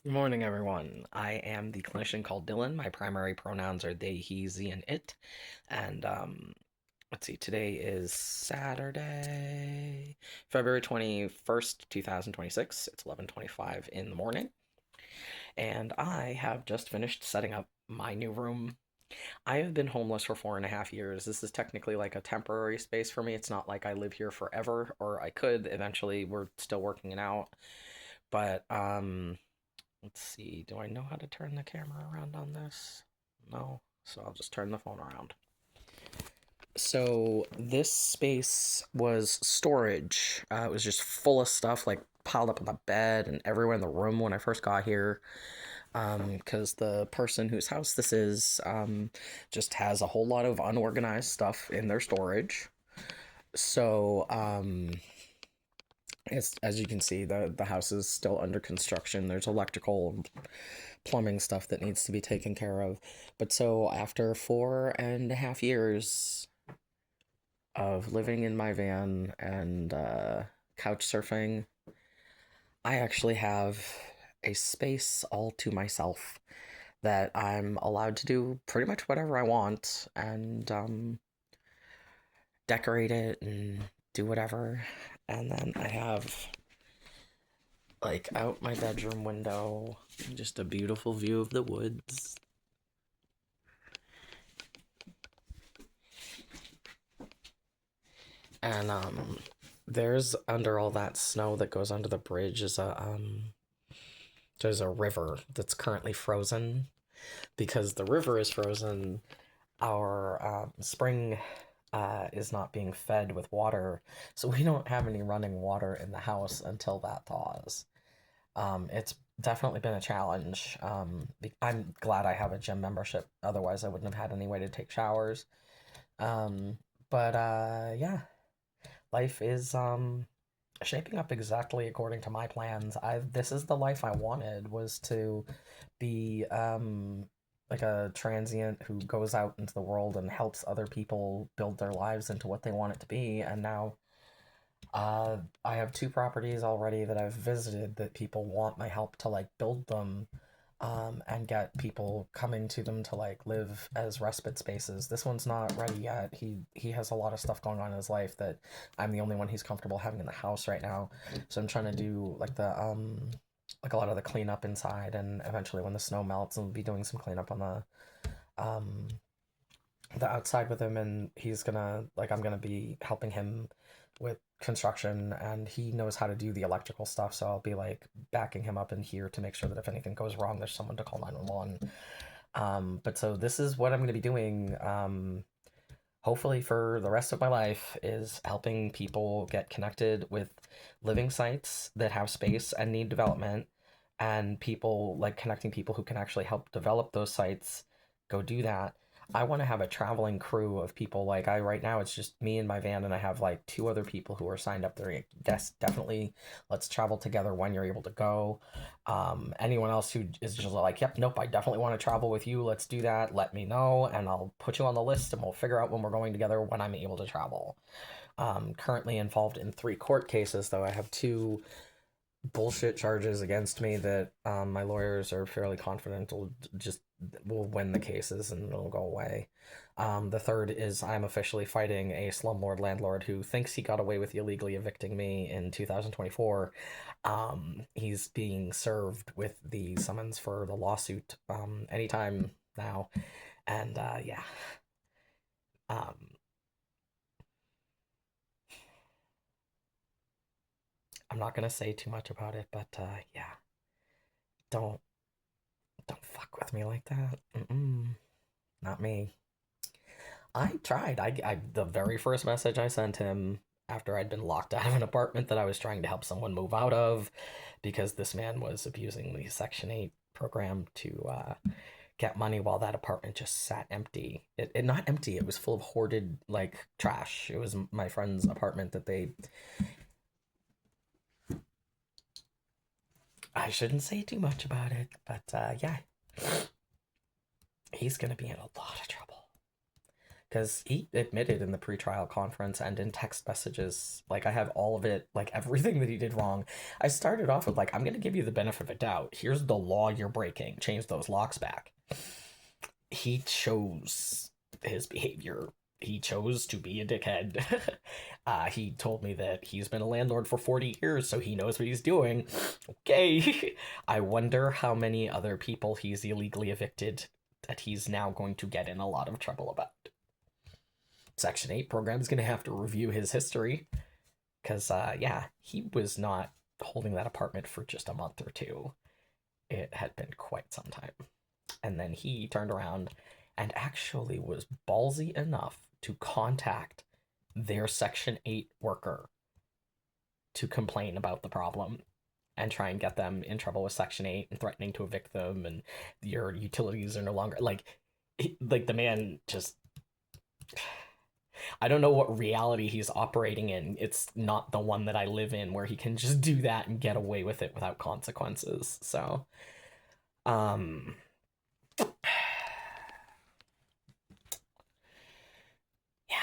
Good morning, everyone. I am the clinician called Dylan. My primary pronouns are they, he, ze, and it. And let's see, today is Saturday, February 21st, 2026. It's 11:25 in the morning, and I have just finished setting up my new room. I have been homeless for 4.5 years. This is technically like a temporary space for me. It's not like I live here forever, or I could eventually. We're still working it out. But let's see. Do I know how to turn the camera around on this? No. So I'll just turn the phone around. So this space was storage. It was just full of stuff like piled up on the bed and everywhere in the room when I first got here. Because the person whose house this is just has a whole lot of unorganized stuff in their storage. So as you can see, the house is still under construction. There's electrical and plumbing stuff that needs to be taken care of. But so after 4.5 years of living in my van and couch surfing, I actually have a space all to myself that I'm allowed to do pretty much whatever I want and decorate it and do whatever. And then I have like out my bedroom window, just a beautiful view of the woods. And there's under all that snow that goes under the bridge is a there's a river that's currently frozen. Because the river is frozen, our spring is not being fed with water, so we don't have any running water in the house until that thaws. It's definitely been a challenge. I'm glad I have a gym membership, otherwise I wouldn't have had any way to take showers. Um, but yeah, life is shaping up exactly according to my plans. I This is the life I wanted, was to be like a transient who goes out into the world and helps other people build their lives into what they want it to be. And now I have two properties already that I've visited that people want my help to like build them, and get people coming to them to like live as respite spaces. This one's not ready yet. He has a lot of stuff going on in his life that I'm the only one he's comfortable having in the house right now. So I'm trying to do like a lot of the cleanup inside, and eventually when the snow melts, I'll be doing some cleanup on um the outside with him, and I'm gonna be helping him with construction, and he knows how to do the electrical stuff, so I'll be like backing him up in here to make sure that if anything goes wrong, there's someone to call 911. But so this is what I'm gonna be doing, hopefully for the rest of my life, is helping people get connected with living sites that have space and need development, and people like connecting people who can actually help develop those sites go do that. I want to have a traveling crew of people. Like, I right now it's just me and my van, and I have like two other people who are signed up there. Yes, definitely, let's travel together when you're able to go. Anyone else who is just like, yep, nope, I definitely want to travel with you, let's do that, let me know, and I'll put you on the list, and we'll figure out when we're going together when I'm able to travel. Currently involved in three court cases, though. I have two bullshit charges against me that my lawyers are fairly confident will win the cases and it'll go away. The third is I'm officially fighting a slumlord landlord who thinks he got away with illegally evicting me in 2024. He's being served with the summons for the lawsuit anytime now, and yeah. Um, I'm not gonna say too much about it, but yeah, don't don't fuck with me like that. Mm-mm. Not me. I tried. The very first message I sent him after I'd been locked out of an apartment that I was trying to help someone move out of, because this man was abusing the Section 8 program to get money while that apartment just sat empty. It not empty, it was full of hoarded like trash. It was my friend's apartment that they I shouldn't say too much about it, but yeah, he's gonna be in a lot of trouble because he admitted in the pretrial conference and in text messages, like I have all of it, like everything that he did wrong. I started off with like, I'm gonna give you the benefit of a doubt. Here's the law you're breaking. Change those locks back. He chose his behavior. He chose to be a dickhead. He told me that he's been a landlord for 40 years, so he knows what he's doing. Okay. I wonder how many other people he's illegally evicted that he's now going to get in a lot of trouble about. Section 8 program is going to have to review his history because, yeah, he was not holding that apartment for just a month or two. It had been quite some time. And then he turned around and actually was ballsy enough to contact their Section 8 worker to complain about the problem and try and get them in trouble with Section 8 and threatening to evict them, and your utilities are no longer like the man just, I don't know what reality he's operating in. It's not the one that I live in where he can just do that and get away with it without consequences. So, um yeah,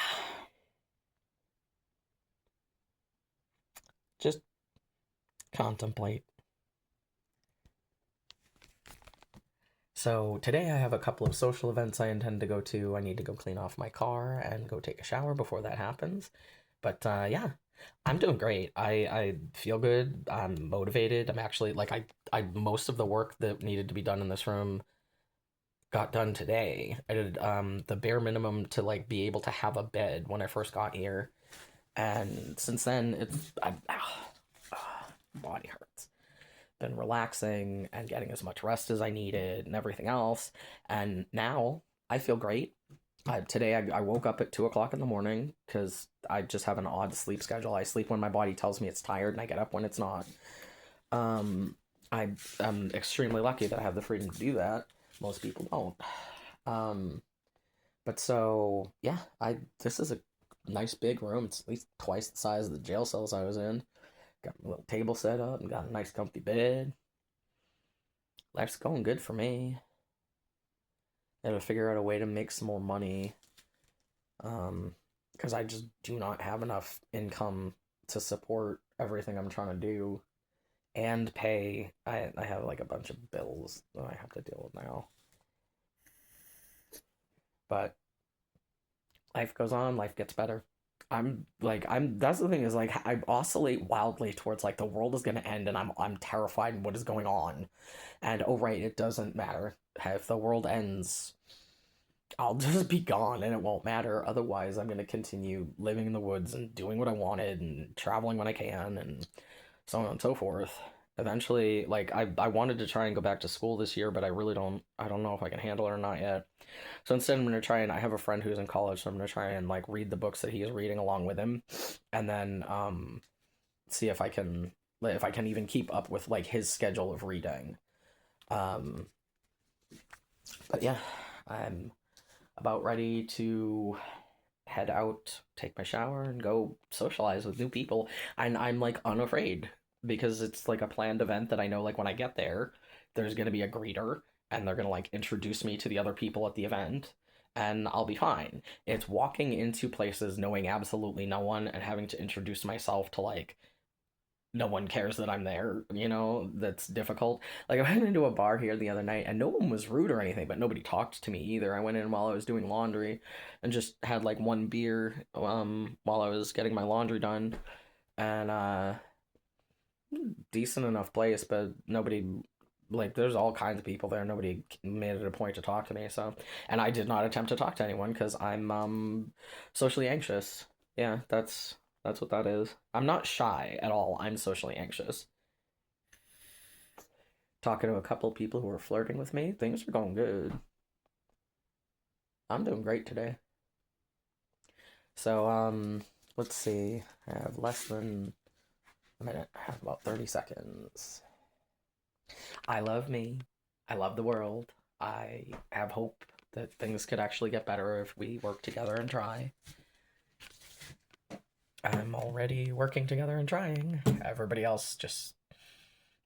just contemplate. So today I have a couple of social events I intend to go to. I need to go clean off my car and go take a shower before that happens. But yeah, I'm doing great. I feel good. I'm motivated. I'm actually like I most of the work that needed to be done in this room got done today. I did the bare minimum to like be able to have a bed when I first got here. And since then body hurts. Been relaxing and getting as much rest as I needed and everything else. And now I feel great. Today I woke up at 2 o'clock in the morning because I just have an odd sleep schedule. I sleep when my body tells me it's tired, and I get up when it's not. Um, I'm extremely lucky that I have the freedom to do that. Most people don't. Um, but so yeah, I this is a nice big room. It's at least twice the size of the jail cells I was in. Got my little table set up and got a nice comfy bed. Life's going good for me. Gotta figure out a way to make some more money. Because I just do not have enough income to support everything I'm trying to do and pay. I have like a bunch of bills that I have to deal with now. But life goes on, life gets better. That's the thing is like I oscillate wildly towards like the world is gonna end and I'm terrified in what is going on. And oh right, it doesn't matter. If the world ends, I'll just be gone and it won't matter. Otherwise, I'm gonna continue living in the woods and doing what I wanted and traveling when I can and so on and so forth. Eventually, like I wanted to try and go back to school this year, but I don't know if I can handle it or not yet. So instead I'm gonna try and I have a friend who's in college, so I'm gonna try and like read the books that he is reading along with him and then see if I can even keep up with like his schedule of reading. Um but yeah, I'm about ready to head out, take my shower, and go socialize with new people. And I'm like unafraid because it's like a planned event that I know like when I get there, there's gonna be a greeter and they're gonna like introduce me to the other people at the event and I'll be fine. It's walking into places knowing absolutely no one and having to introduce myself to like no one cares that I'm there, that's difficult. Like I went into a bar here the other night and no one was rude or anything, but nobody talked to me either. I went in while I was doing laundry and just had like one beer while I was getting my laundry done and decent enough place, but nobody like there's all kinds of people there. Nobody made it a point to talk to me, so and I did not attempt to talk to anyone because I'm socially anxious. Yeah, that's what that is. I'm not shy at all. I'm socially anxious. Talking to a couple of people who are flirting with me, things are going good. I'm doing great today. So, let's see. I have less than a minute. I have about 30 seconds. I love me. I love the world. I have hope that things could actually get better if we work together and try. I'm already working together and trying. Everybody else just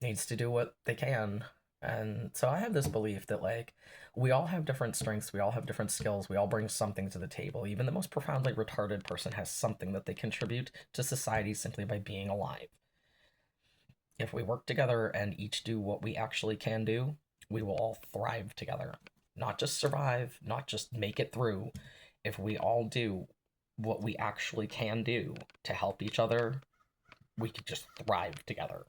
needs to do what they can. And so I have this belief that, like, we all have different strengths, we all have different skills, we all bring something to the table. Even the most profoundly retarded person has something that they contribute to society simply by being alive. If we work together and each do what we actually can do, we will all thrive together. Not just survive, not just make it through. If we all do what we actually can do to help each other, we could just thrive together.